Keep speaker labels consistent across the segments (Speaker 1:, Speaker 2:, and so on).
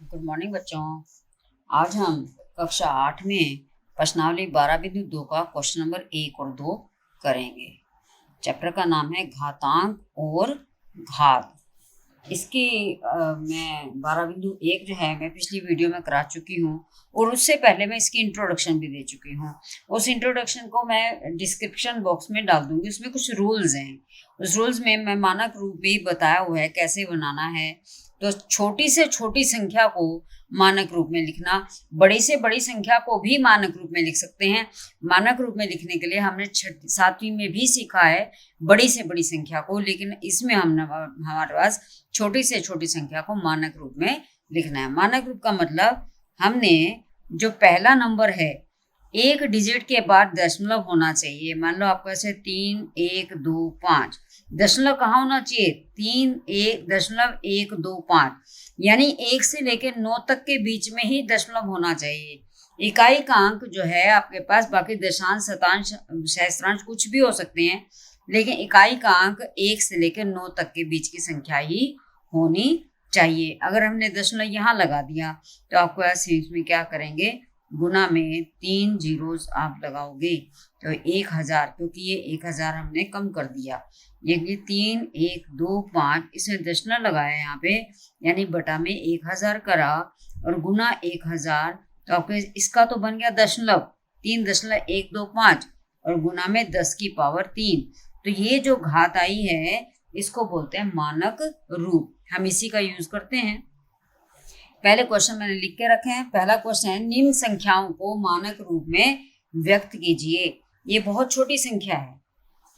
Speaker 1: Good morning बच्चों। आज हम कक्षा 8 में प्रश्नावली 12.2 का क्वेश्चन नंबर 1 और 2 करेंगे। चैप्टर का नाम है घातांक और घात। इसकी मैं 12.1 जो है मैं पिछली वीडियो में करा चुकी हूँ और उससे पहले मैं इसकी इंट्रोडक्शन भी दे चुकी हूँ। उस इंट्रोडक्शन को मैं डिस्क्रिप्शन बॉक्स में डाल दूंगी। उसमें कुछ रूल्स हैं। उस रूल्स में मैं मानक रूप भी बताया हुआ है कैसे बनाना है। तो छोटी से छोटी संख्या को मानक रूप में लिखना, बड़ी से बड़ी संख्या को भी मानक रूप में लिख सकते हैं। मानक रूप में लिखने के लिए हमने 7वीं में भी सीखा है बड़ी से बड़ी संख्या को, लेकिन इसमें हमारे पास छोटी से छोटी संख्या को मानक रूप में लिखना है। मानक रूप का मतलब हमने जो पहला नंबर है एक डिजिट के बाद दशमलव होना चाहिए। मान लो आपको ऐसे 3 1 2 5, दशमलव कहाँ होना चाहिए? 3 1 2 5, यानी 1 से लेकर 9 तक के बीच में ही दशमलव होना चाहिए। इकाई का अंक जो है आपके पास, बाकी दशांश शतांश सहस्त्रांश कुछ भी हो सकते हैं, लेकिन इकाई का अंक 1 से लेकर 9 तक के बीच की संख्या ही होनी चाहिए। अगर हमने दशमलव यहाँ लगा दिया तो आपको ऐसे इसमें क्या करेंगे, गुना में 3 जीरोस आप लगाओगे तो 1000, क्योंकि ये 1000 हमने कम कर दिया। ये 3 1 2 5, इसमें दशमलव लगाया यहाँ पे, यानी बटा में 1000 करा और गुना 1000, तो आपके इसका तो बन गया दशमलव 3.125 और गुना में 10 की पावर 3। तो ये जो घात आई है इसको बोलते हैं मानक रूप। हम इसी का यूज करते हैं। पहले क्वेश्चन मैंने लिख के रखे हैं। पहला क्वेश्चन है, निम्न संख्याओं को मानक रूप में व्यक्त कीजिए। ये बहुत छोटी संख्या है,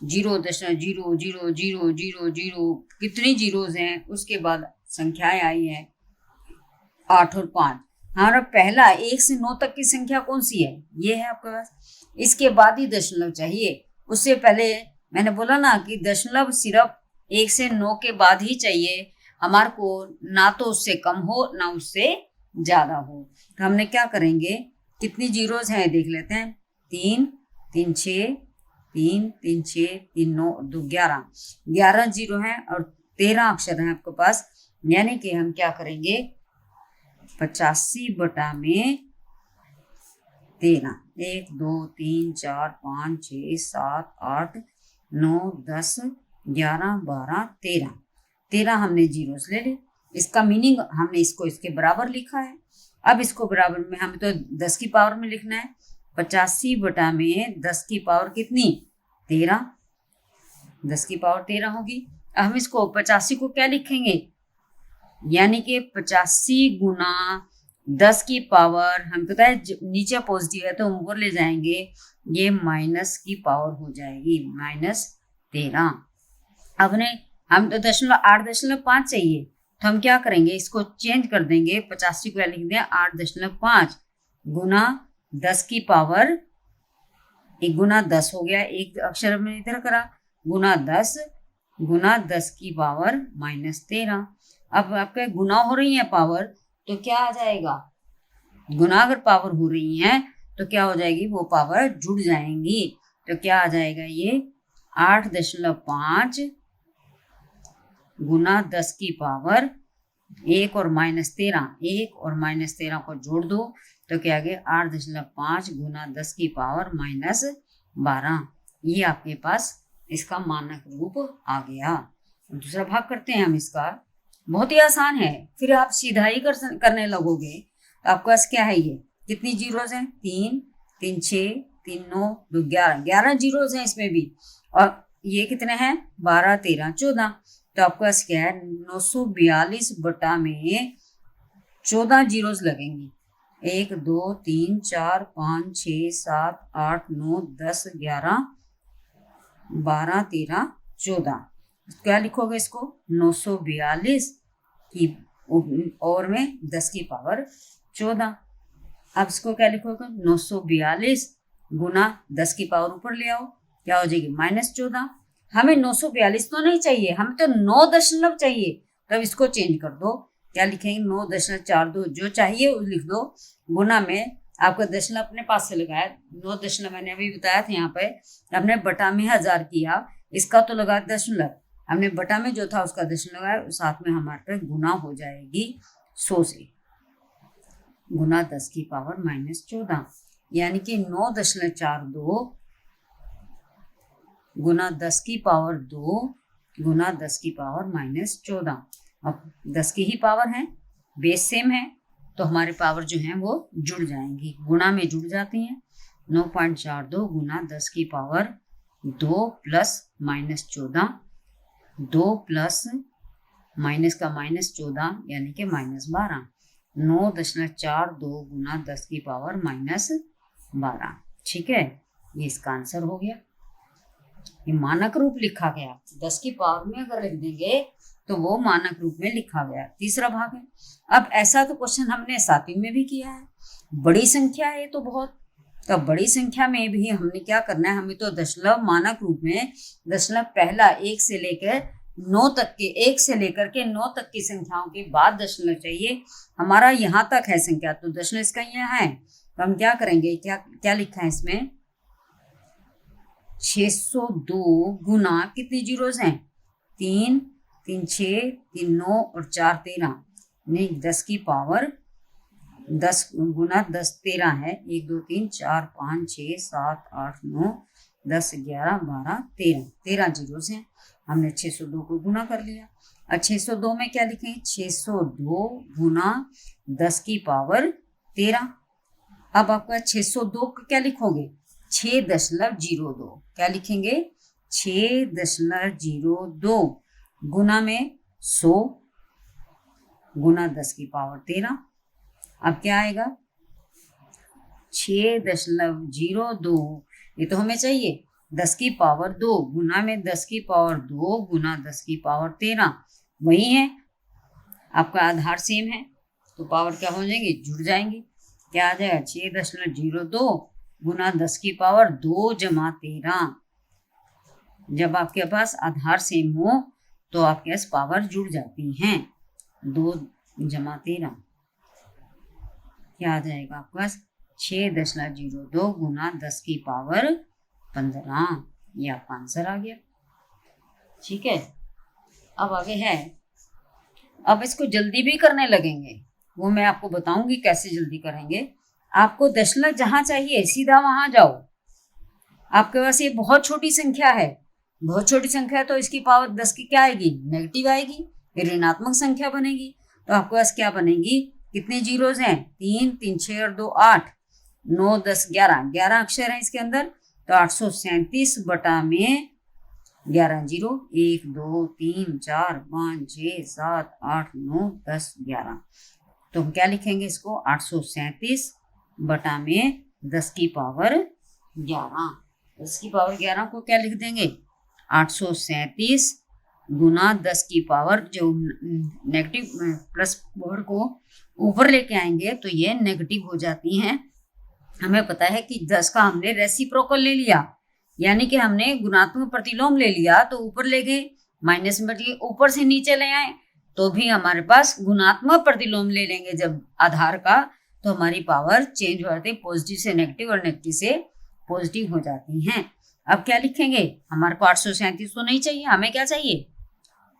Speaker 1: 0.000000, कितनी जीरोज हैं, उसके बाद संख्याएं आई है 8 और 5। हमारा पहला 1 से 9 तक की संख्या कौन सी है? ये है आपके पास। इसके बाद ही दशमलव चाहिए। उससे पहले मैंने बोला ना कि दशमलव सिर्फ 1 से 9 के बाद ही चाहिए हमारे को, ना तो उससे कम हो ना उससे ज्यादा हो। तो हमने क्या करेंगे, कितनी जीरोज हैं देख लेते हैं। 3 3 6 3 3 6 3 9 2 11, 11 जीरो हैं और 13 अक्षर हैं आपके पास। यानी कि हम क्या करेंगे, 85 बटा में 13, 1 2 3 4 5 6 7 8 9 10 11 12 13 हमने जीरोस ले ली। इसका मीनिंग हमने इसको इसके बराबर लिखा है। अब इसको बराबर में हमें तो 10 की पावर में लिखना है। 85 बटा में 10 की पावर कितनी? 13, 10 की पावर 13 होगी। अब हम इसको 85 को क्या लिखेंगे, यानी कि 85 गुना 10 की पावर, हम पता है नीचे पॉजिटिव है तो ऊपर ले जाएंगे, ये माइनस की पावर हो जाएगी, -13। अब ने हम तो 8.5 चाहिए, तो हम क्या करेंगे, इसको चेंज कर देंगे। 85 को लिख दें 8.5 गुना 10 की पावर, एक गुना 10 हो गया, एक अक्षर में इधर करा, गुना 10 की पावर -13। अब आपके गुना हो रही है पावर, तो क्या आ जाएगा, गुना अगर पावर हो रही है तो क्या हो जाएगी, वो पावर जुड़ जाएंगी। तो क्या आ जाएगा, ये 8.5 गुना 10 की पावर 1 और -13, 1 और -13 को जोड़ दो तो क्या आ गया, 8.5 गुना 10 की पावर -12। ये आपके पास इसका मानक रूप आ गया। दूसरा भाग करते हैं हम इसका, बहुत ही आसान है। फिर आप सीधा ही करने लगोगे तो आपके पास क्या है, ये कितनी जीरोज हैं, 3 3 6 3 9 2 11, 11 जीरोज हैं इसमें भी। और ये कितने हैं, 12 13 14। तो आपके पास क्या है, 942 बटा में 14 जीरोज लगेंगी। 1 2 3 4 5 6 7 8 9 10 11 12 13 14। क्या लिखोगे इसको, 942 की और में 10 की पावर 14। अब इसको क्या लिखोगे, 942 गुना 10 की पावर ऊपर ले आओ, क्या हो जाएगी, -14। हमें 942 तो नहीं चाहिए, हमें तो 9 दशमलव चाहिए। तब इसको चेंज कर दो, क्या लिखेंगे, 9.42, जो चाहिए वो लिख दो। गुना में आपका दशमलव अपने पास से लगाया, 9 दशमलव मैंने अभी बताया था यहाँ पे, हमने बटा में 1000 किया, इसका तो लगा दशमलव, हमने बटा में जो था उसका दशमलव लगाया, साथ में हमारे पे गुना हो जाएगी 100 से। गुना 10 की पावर -14, यानी कि 9.42 गुना 10 की पावर 2 गुना 10 की पावर -14। अब 10 की ही पावर है, बेस सेम है, तो हमारे पावर जो है वो जुड़ जाएंगी, गुणा में जुड़ जाती हैं। 9.42 गुना 10 की पावर 2 प्लस -14, 2 प्लस माइनस का -14 यानी कि -12। 9.42 गुना 10 की पावर -12। ठीक है, ये इसका आंसर हो गया। ये मानक रूप लिखा गया, 10 की पावर में अगर लिख देंगे तो वो मानक रूप में लिखा गया। तीसरा भाग है। अब ऐसा तो क्वेश्चन हमने 7वीं में भी किया है, बड़ी संख्या है तो बहुत, तो बड़ी संख्या में भी हमने क्या करना है, हमें तो दशमलव मानक रूप में दशमलव पहला 1 से लेकर 9 तक के 1 से लेकर के 9 तक की संख्याओं के बाद दशमलव चाहिए। हमारा यहाँ तक है संख्या, तो दशमलव इसका यहाँ है, तो हम क्या करेंगे, क्या क्या लिखा है इसमें, 602 गुना कितनी जीरोस हैं, 3, 3 6, 3 9 और 4 13, नहीं 10 की पावर 10 गुना 10 13 है, 1 2 3 4 5 6 7 8 9 10 11 12 13 जीरोस हैं। हमने 602 को गुना कर लिया। और 602 में क्या लिखेंगे, 602 गुना 10 की पावर 13। अब आपका 602 का क्या लिखोगे, 6.02, क्या लिखेंगे, 6.02 गुना में 100 गुना 10 की पावर 13। अब क्या आएगा, 6.02, ये तो हमें चाहिए 10 की पावर 2 गुना में 10 की पावर 2 गुना 10 की पावर 13, वही है, आपका आधार सेम है, तो पावर क्या हो जाएंगी, जुड़ जाएंगी। क्या आ जाएगा, 6.02 गुना 10 की पावर 2 जमा 13। जब आपके पास आधार सेम हो तो आपके पास पावर जुड़ जाती हैं, 2 जमा 13, क्या आ जाएगा आपके पास, 6.02 गुना 10 की पावर 15, ये आपका आंसर आ गया। ठीक है, अब आगे है, अब इसको जल्दी भी करने लगेंगे, वो मैं आपको बताऊंगी कैसे जल्दी करेंगे। आपको दशमलव जहां चाहिए सीधा वहां जाओ। आपके पास ये बहुत छोटी संख्या है, बहुत छोटी संख्या है, तो इसकी पावर 10 की क्या आएगी, नेगेटिव आएगी, ऋणात्मक संख्या बनेगी। तो आपके पास क्या बनेगी, कितने जीरोस हैं, 3 3 6 और 2 8, 9 10 11 अक्षर हैं इसके अंदर, तो 837 बटा में 11 जीरो, 1 2 3 4 5 6 7 8 9 10 11, तो हम क्या लिखेंगे इसको, 837 बटा में 10 की पावर 11। 10 की पावर 11 को क्या लिख देंगे, 837 गुना 10 की पावर, जो नेगेटिव प्लस पावर को ऊपर लेके आएंगे तो ये नेगेटिव हो जाती हैं। हमें पता है कि 10 का हमने रेसिप्रोकल ले लिया, यानी कि हमने गुणात्मक प्रतिलोम ले लिया, तो ऊपर ले गए, माइनस में ऊपर से नीचे ले आए, तो भी हमारे पास गुणात्मक प्रतिलोम ले लेंगे जब आधार का, तो हमारी पावर चेंज हो जाती है, पॉजिटिव से नेगेटिव और नेगेटिव से पॉजिटिव हो जाती हैं। अब क्या लिखेंगे, हमारे को 837 तो नहीं चाहिए, हमें क्या चाहिए,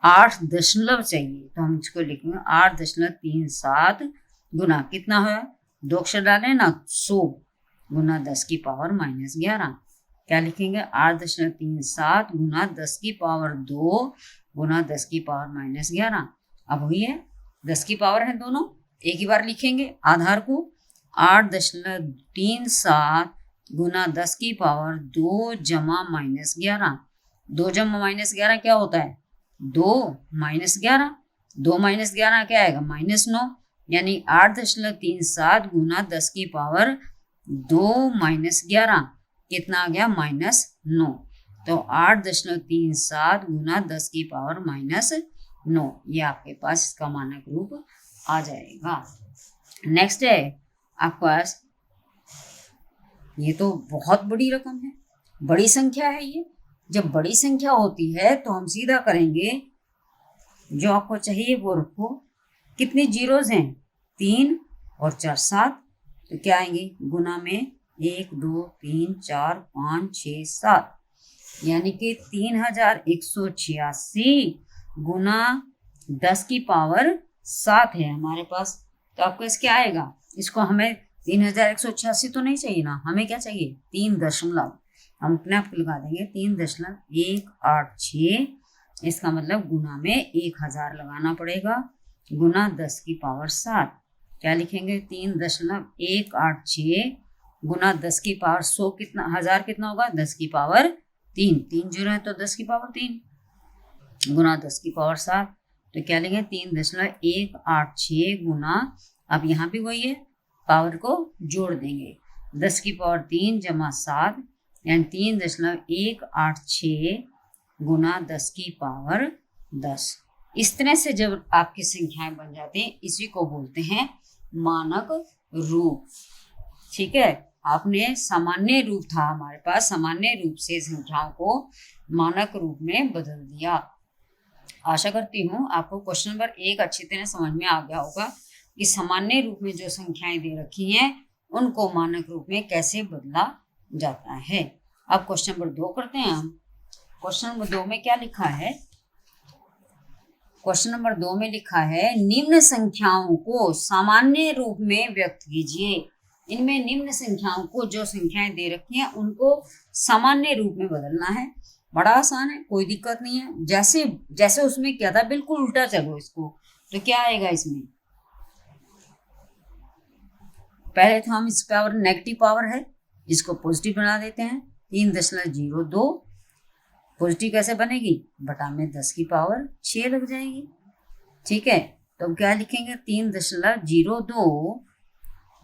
Speaker 1: 8 दशमलव चाहिए, तो हम इसको लिखेंगे 8.37 गुना कितना है, 2 अक्षर डाले ना, 100 गुना 10 की पावर -11, क्या लिखेंगे, 8.37 गुना 10 की पावर 2 गुना 10 की पावर -11। अब हुई है, 10 की पावर है दोनों, एक ही बार लिखेंगे आधार को, 8.37 गुना 10 की पावर 2 जमा -11, 2 जमा -11 क्या होता है, 2 -11, 2 -11 क्या आएगा, -9, यानी 8.37 गुना 10 की पावर 2 -11 कितना आ गया, -9, तो 8.37 गुना 10 की पावर -9, ये आपके पास इसका मानक रूप आ जाएगा। नेक्स्ट है आपके पास, ये तो बहुत बड़ी रकम है, बड़ी संख्या है ये। जब बड़ी संख्या होती है तो हम सीधा करेंगे, जो आपको चाहिए वो रखो। कितने जीरोस हैं, 3 और 4 7, तो क्या आएंगे, गुना में 1 2 3 4 5 6 7, यानी कि 3186 गुना 10 की पावर 7 है हमारे पास, तो आपको इस क्या आएगा, इसको हमें 3186 तो नहीं चाहिए ना, हमें क्या चाहिए 3 दशमलव, हम अपने आप लगा देंगे 3.186, इसका मतलब गुना में 1000 लगाना पड़ेगा, गुना 10 की पावर 7, क्या लिखेंगे 3.186 गुना 10 की पावर 100 कितना, 1000 कितना होगा 10 की पावर 3, 3 जीरो है तो 10 की पावर 3 गुना 10 की पावर 7, तो क्या लेंगे 3.186 गुना, अब यहाँ भी वही है, पावर को जोड़ देंगे, 10 की पावर 3 जमा 7 यानी 3.186 गुना 10 की पावर 10। इस तरह से जब आपकी संख्याएं बन जाती हैं, इसी को बोलते हैं मानक रूप। ठीक है, आपने सामान्य रूप था हमारे पास, सामान्य रूप से संख्याओं को मानक रूप में बदल दिया। आशा करती हूँ आपको क्वेश्चन नंबर 1 अच्छी तरह समझ में आ गया होगा कि सामान्य रूप में जो संख्याएं दे रखी हैं उनको मानक रूप में कैसे बदला जाता है। अब क्वेश्चन नंबर 2 करते हैं हम। क्वेश्चन नंबर 2 में क्या लिखा है, क्वेश्चन नंबर 2 में लिखा है निम्न संख्याओं को सामान्य रूप में व्यक्त कीजिए। इनमें निम्न संख्याओं को, जो संख्याएं दे रखी हैं उनको सामान्य रूप में बदलना है। बड़ा आसान है, कोई दिक्कत नहीं है। जैसे जैसे उसमें क्या था, बिल्कुल उल्टा चलो इसको, तो क्या आएगा इसमें, पहले तो हम इस पावर नेगेटिव पावर है, इसको पॉजिटिव बना देते हैं, 3.02 पॉजिटिव कैसे बनेगी, बटा में 10 की पावर 6 लग जाएगी। ठीक है, तो क्या लिखेंगे 3.02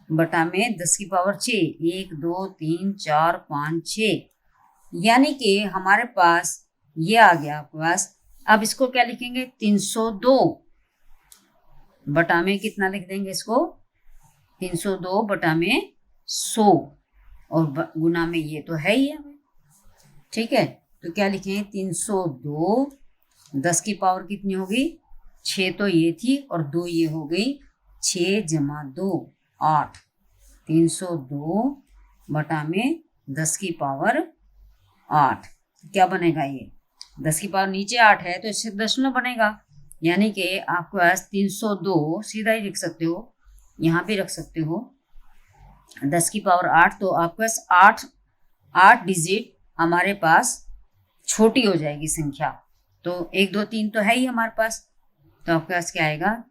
Speaker 1: बटा में 10 की पावर 6, 1 2 3 4 5 6, यानी कि हमारे पास ये आ गया आपके पास। अब इसको क्या लिखेंगे 302 बटा में कितना लिख देंगे इसको, 302 बटा में 100 और गुना में ये तो है ही है। ठीक है, तो क्या लिखेंगे 302, 10 की पावर कितनी होगी 6 तो ये थी और 2 ये हो गई, 6 जमा 2 8, 302 बटा में 10 की पावर 8, क्या बनेगा ये, 10 की पावर नीचे 8 है तो इससे दशमलव बनेगा, यानी कि आपके पास 302 सीधा ही लिख सकते हो, यहाँ भी रख सकते हो, 10 की पावर 8, तो आपके पास 8 डिजिट हमारे पास छोटी हो जाएगी संख्या, तो 1 2 3 तो है ही हमारे पास, तो आपके पास क्या आएगा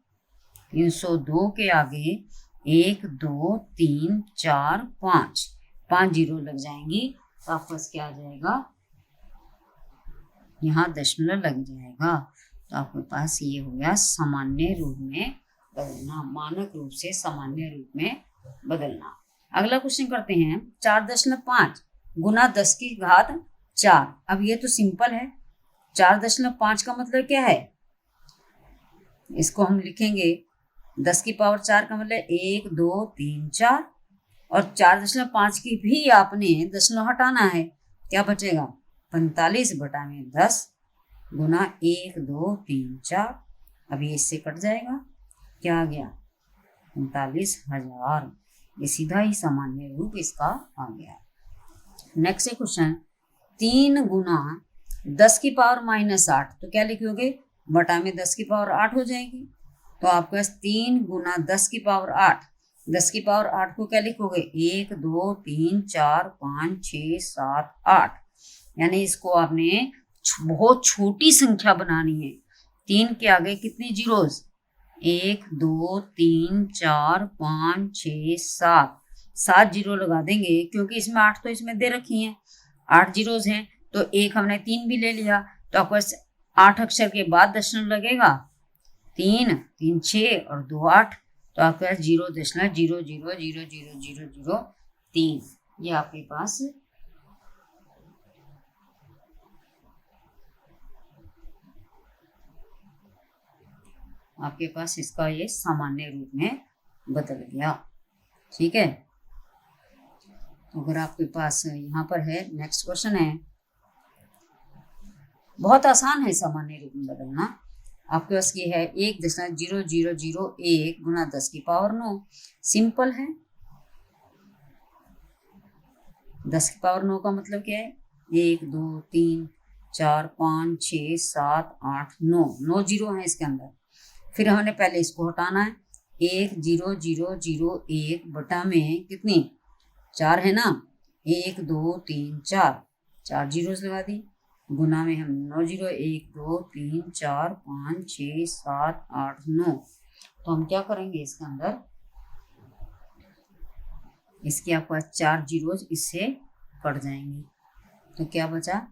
Speaker 1: 302 के आगे 1 2 3 4 5 जीरो लग जाएंगी, तो आपके पास क्या आ जाएगा, यहाँ दशमलव लग जाएगा, तो आपके पास ये हो गया सामान्य रूप में बदलना, मानक रूप से सामान्य रूप में बदलना। अगला क्वेश्चन करते हैं 4.5 गुना 10 की घात 4। अब ये तो सिंपल है, 4.5 का मतलब क्या है, इसको हम लिखेंगे 10 की पावर 4 का मतलब 1 2 3 4, और 4.5 की भी आपने दशमलव हटाना है, क्या बचेगा 45 बटा में 10 गुना 1 2 3 4, अब ये इससे कट जाएगा, क्या आ गया 45,000, ये सीधा ही सामान्य रूप इसका आ गया। नेक्स्ट क्वेश्चन 3 गुना 10 की पावर -8, तो क्या लिखोगे बटा में 10 की पावर 8 हो जाएगी, तो आपके पास 3 गुना 10 की पावर 8, 10 की पावर 8 को क्या लिखोगे 1 2 3 4 5 6 7 8, यानी इसको आपने बहुत छोटी संख्या बनानी है। 3 के आगे कितनी जीरोस, 1 2 3 4 5 6 7 जीरो लगा देंगे, क्योंकि इसमें 8 तो इसमें दे रखी हैं, 8 जीरोस हैं, तो एक हमने 3 भी ले लिया, तो आपको 8 अक्षर के बाद दशमलव लगेगा, 3 3 6 और 2 8, तो आपके पास 0.00000003, ये आपके पास इसका ये सामान्य रूप में बदल गया। ठीक है, तो अगर आपके पास यहाँ पर है, नेक्स्ट क्वेश्चन है, बहुत आसान है सामान्य रूप में बदलना। आपके पास ये है 1.0001 गुना 10 की पावर 9, सिंपल है। 10 की पावर 9 का मतलब क्या है, 1 2 3 4 5 6 7 8 9 जीरो है इसके अंदर, फिर हमने पहले इसको हटाना है, 100001 बटा में कितनी 4 है ना, 1 2 3 4, 4 जीरोस लगा दी, गुना में हम 9 जीरो 1 2 3 4 5 6 7 8 9। तो हम क्या करेंगे इसके अंदर, इसके आपका 4 जीरोस इससे कट जाएंगे, तो क्या बचा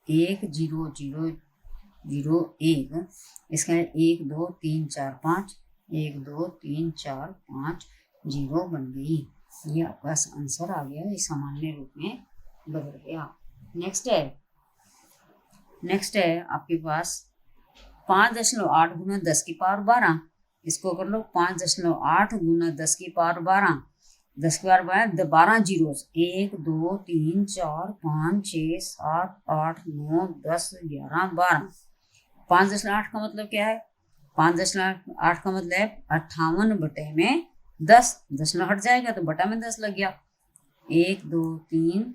Speaker 1: 100001, इसका 1 2 3 4 5, 1 2 3 4 5 जीरो बन गई। ये आपका आंसर आ गया, ये सामान्य रूप में बदल गया। नेक्स्ट है आपके पास 5.8 गुना 10 की पावर 12, इसको कर लो 5.8 गुना 10 की पावर 12, 10 की पावर 12 जीरोस 1 2 3 4 5 6 7 8 9 10 11 12। 5.8 का मतलब क्या है, 5.8 का मतलब है 58 बटे में 10, 10 हट जाएगा तो बटा में 10 लग गया, 1 2 3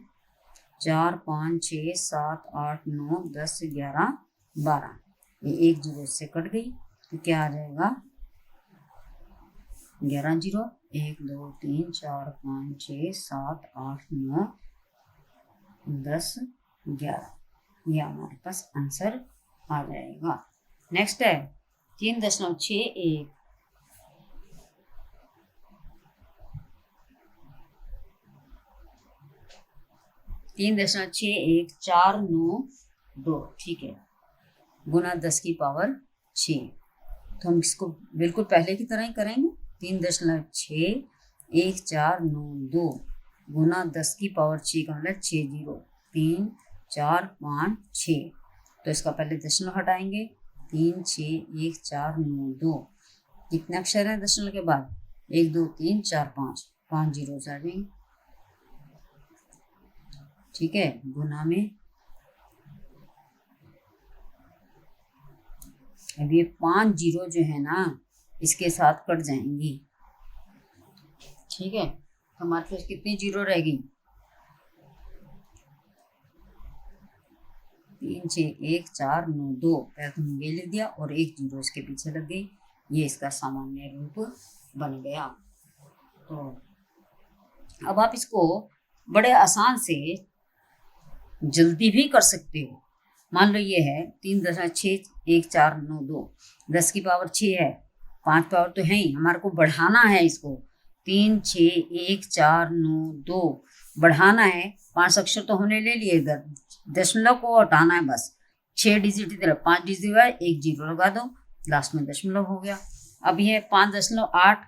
Speaker 1: 4 5 6 7 8 9 10 11 12, ये 1 जीरो से कट गई तो क्या आ जाएगा 11 जीरो 1 2 3 4 5 6 7 8 9 10 11, ये हमारे पास आंसर आ जाएगा। नेक्स्ट है 3.61, 3.61492, ठीक है, गुना 10 की पावर 6। तो हम इसको बिल्कुल पहले की तरह ही करेंगे, 3.61492 गुना 10 की पावर 6 का मतलब 6 जीरो 3 4 5 6, तो इसका पहले दशमलव हटाएंगे, 3 6 1 4 9 2, कितने अक्षर हैं दशमलव के बाद 1 2 3 4 5, 5 जीरो आ जाएंगे, ठीक है, गुना में अब ये 5 जीरो जो है ना इसके साथ कट जाएंगी, ठीक है, तो हमारे पास कितनी जीरो रहेगी 3 6 1 4 9 2, पहले तुमने ये लिख दिया और 1 जीरो इसके पीछे लग गई, ये इसका सामान्य रूप बन गया। तो अब आप इसको बड़े आसान से जल्दी भी कर सकते हो, मान लो ये है 3.61492, 10 की पावर 6 है, 5 पावर तो है ही, हमारे को बढ़ाना है इसको, 3 6 1 4 9 2 बढ़ाना है, 5 अक्षर तो हमने ले लिए इधर, दशमलव को हटाना है बस, 6 डिजिट इधर 5 डिजिट है, 1 जीरो लगा दो, लास्ट में दशमलव हो गया। अब ये 5.8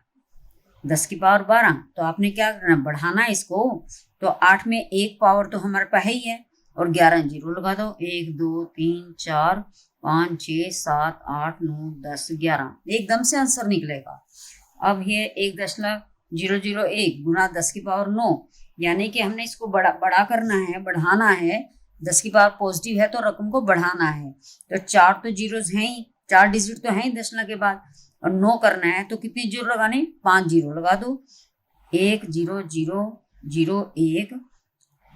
Speaker 1: 10 की पावर 12, तो आपने क्या करना बढ़ाना है इसको, तो 8 में 1 पावर तो हमारे पास है ही है और 11 जीरो लगा दो, 1 2 3 4 5 6 7 8 9 10 11, एकदम से आंसर निकलेगा। अब ये 1.001 गुना 10 की पावर 9, यानी कि हमने इसको बड़ा करना है, बढ़ाना है, 10 की पावर पॉजिटिव है तो रकम को बढ़ाना है, तो 4 तो जीरोस हैं ही, 4 डिजिट तो हैं ही दशमलव के बाद, और 9 करना है तो कितनी जीरो लगानी 5 जीरो लगा दो, 1 0 0 0 1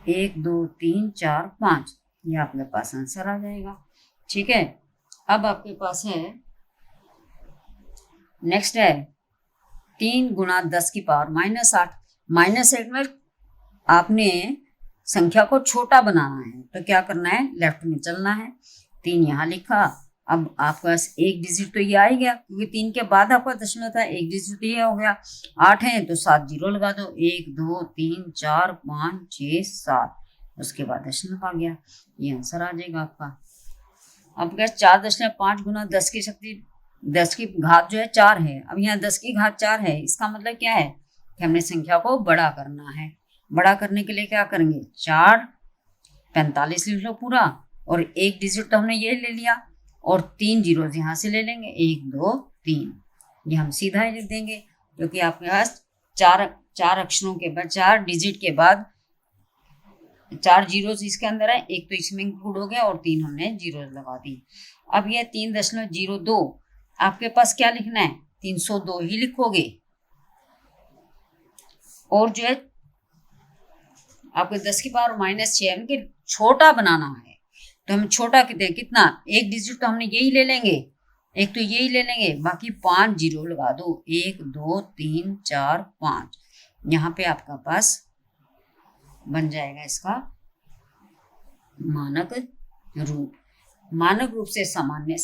Speaker 1: 1 2 3 4 5, ये आपके पास आंसर आ जाएगा, ठीक है। अब आपके पास है नेक्स्ट है 3 गुना 10 की पावर -8, -8 में आपने संख्या को छोटा बनाना है, तो क्या करना है लेफ्ट में चलना है, 3 यहाँ लिखा, अब आपके पास 1 डिजिट तो ये आ ही गया क्योंकि 3 के बाद आपका दशमलव था, 1 डिजिट तो ये हो गया, 8 है तो 7 जीरो लगा दो, 1 2 3 4 5 6 7, उसके बाद दशमलव आ गया, ये आंसर आ जाएगा आपका। अब क्या 4.5 गुना 10 की शक्ति 10 की घात जो है 4 है, अब यहाँ 10 की घात 4 है, इसका मतलब क्या है कि हमने संख्या को बड़ा करना है, बड़ा करने के लिए क्या करेंगे 4 45 लिख लो पूरा, और 1 डिजिट तो हमने ये ले लिया और 3 जीरो यहाँ से ले लेंगे, 1 2 3, ये हम सीधा ही लिख देंगे क्योंकि आपके पास चार अक्षरों के बाद 4 डिजिट के बाद 4 जीरो इसके अंदर है, एक तो इसमें इंक्लूड हो गया और 3 हमने जीरो लगा दी। अब ये 3.02 आपके पास क्या लिखना है 302 ही लिखोगे, और जो है आपको 10 की पावर -6 के छोटा बनाना है, तो हम छोटा कितना 1 डिजिट तो हमने यही ले लेंगे, एक तो यही ले लेंगे, बाकी 5 जीरो लगा दो, 1 2 3 4 5। यहाँ पे आपका पास बन जाएगा इसका मानक रूप। मानक रूप से सामान्य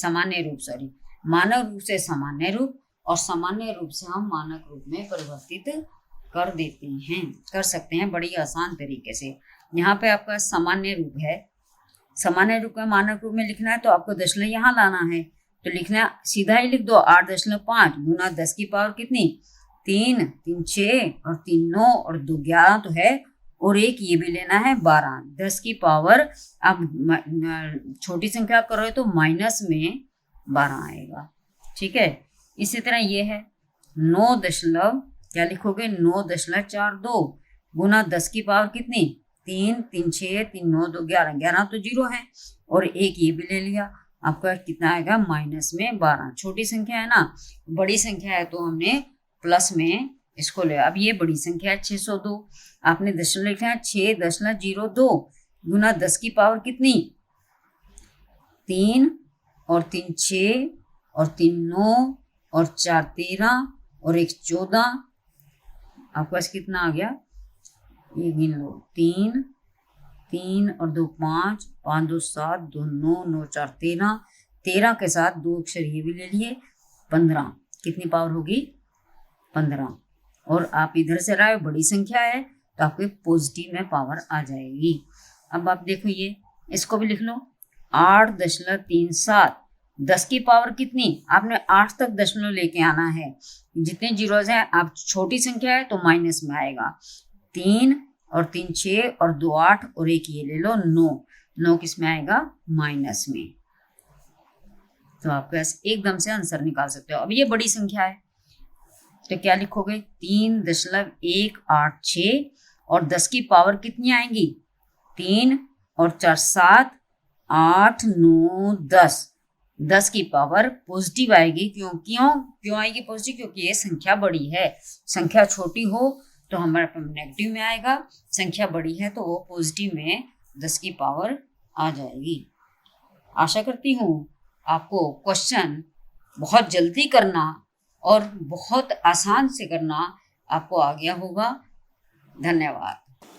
Speaker 1: रूप और सामान्य रूप से हम मानक रूप में परिवर्तित कर सकते हैं बड़ी आसान तरीके से। यहाँ पे आपका सामान्य रूप है, सामान्य रूप में मानक रूप में लिखना है तो आपको दशमलव यहाँ लाना है, तो लिखना सीधा ही लिख दो 8.5 गुना 10 की पावर कितनी 3, 3 6 और 3 9 और 2 11 तो है, और एक ये भी लेना है 12। 10 की पावर आप छोटी संख्या करोगे तो माइनस में 12 आएगा, ठीक है। इसी तरह ये है 9 दशमलव क्या लिखोगे 9.42 गुना 10 की पावर कितनी 3, 3 6 3 9 2 11, 11 तो जीरो है, और एक ये भी ले लिया, आपका कितना आएगा माइनस में 12। छोटी संख्या है ना, बड़ी संख्या है तो हमने प्लस में इसको ले। अब ये बड़ी संख्या है 602, आपने दशमलव लिखा है 6.02 गुना 10 की पावर कितनी 3 और 3 6 और 3 9 और 4 13 और 1 14, आपके पास कितना आ गया ये गिन लो 3 3 और 2 5 5 2 7 2 9 9 4 13, 13 के साथ 2 अक्षर ये भी ले लिए 15। कितनी पावर होगी 15, और आप इधर से रहे बड़ी संख्या है तो आपके पॉजिटिव में पावर आ जाएगी। अब आप देखो ये इसको भी लिख लो 8.37, 10 की पावर कितनी, आपने 8 तक दशमलव लेके आना है, जितने जीरोज हैं आप छोटी संख्या है तो माइनस में आएगा, 3 और 3 6 और 2 8 और एक ये ले लो 9, 9 किस में आएगा माइनस में। तो आपके पास एकदम से आंसर निकाल सकते हो। अब ये बड़ी संख्या है तो क्या लिखोगे 3.186 और 10 की पावर कितनी आएंगी 3 और 4 7 8 9 10, 10 की पावर पॉजिटिव आएगी। क्यों आएगी पॉजिटिव, क्योंकि ये संख्या बड़ी है। संख्या छोटी हो तो हमारे पास नेगेटिव में आएगा, संख्या बड़ी है तो वो पॉजिटिव में 10 की पावर आ जाएगी। आशा करती हूँ आपको क्वेश्चन बहुत जल्दी करना और बहुत आसान से करना आपको आ गया होगा। धन्यवाद।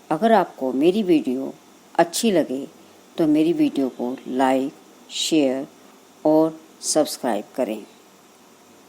Speaker 1: अगर आपको मेरी वीडियो अच्छी लगे तो मेरी वीडियो को लाइक, शेयर और सब्सक्राइब करें।